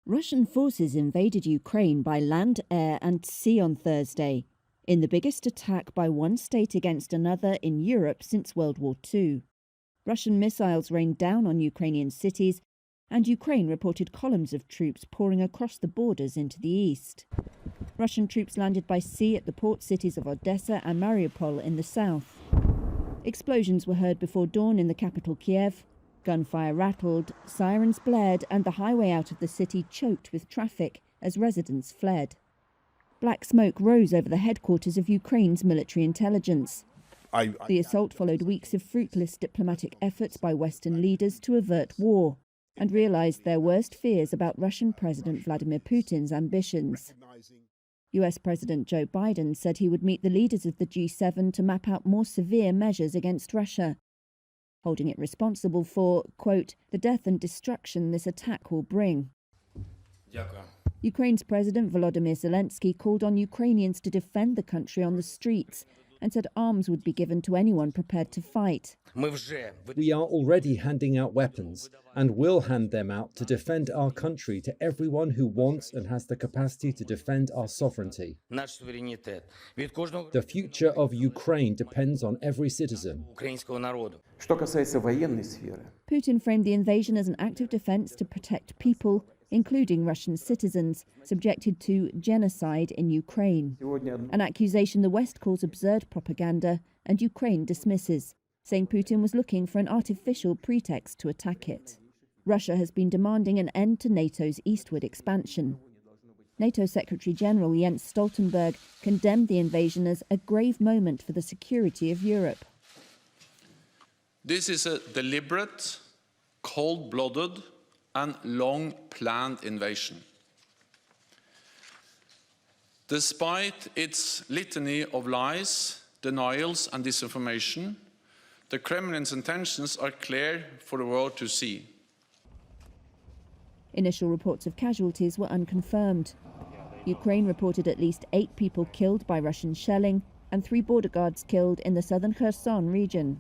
Russian forces invaded Ukraine by land, air and sea on Thursday, in the biggest attack by one state against another in Europe since World War II. Russian missiles rained down on Ukrainian cities, and Ukraine reported columns of troops pouring across the borders into the east. Russian troops landed by sea at the port cities of Odessa and Mariupol in the south. Explosions were heard before dawn in the capital Kiev. Gunfire rattled, sirens blared, and the highway out of the city choked with traffic as residents fled. Black smoke rose over the headquarters of Ukraine's military intelligence. The assault followed weeks of fruitless diplomatic efforts by Western leaders to avert war and realized their worst fears about Russian President Vladimir Putin's ambitions. US President Joe Biden said he would meet the leaders of the G7 to map out more severe measures against Russia, holding it responsible for, quote, the death and destruction this attack will bring. Ukraine's President Volodymyr Zelensky called on Ukrainians to defend the country on the streets and said arms would be given to anyone prepared to fight. We are already handing out weapons and will hand them out to defend our country to everyone who wants and has the capacity to defend our sovereignty. The future of Ukraine depends on every citizen. Putin framed the invasion as an act of defense to protect people, including Russian citizens, subjected to genocide in Ukraine. An accusation the West calls absurd propaganda and Ukraine dismisses, saying Putin was looking for an artificial pretext to attack it. Russia has been demanding an end to NATO's eastward expansion. NATO Secretary-General Jens Stoltenberg condemned the invasion as a grave moment for the security of Europe. This is a deliberate, cold-blooded and long-planned invasion. Despite its litany of lies, denials and disinformation, the Kremlin's intentions are clear for the world to see. Initial reports of casualties were unconfirmed. Ukraine reported at least 8 people killed by Russian shelling and 3 border guards killed in the southern Kherson region.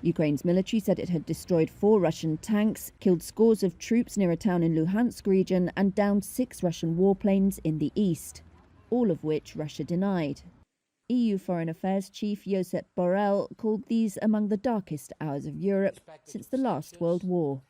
Ukraine's military said it had destroyed 4 Russian tanks, killed scores of troops near a town in Luhansk region, and downed 6 Russian warplanes in the east, all of which Russia denied. EU Foreign Affairs Chief Josep Borrell called these among the darkest hours of Europe since the last World War.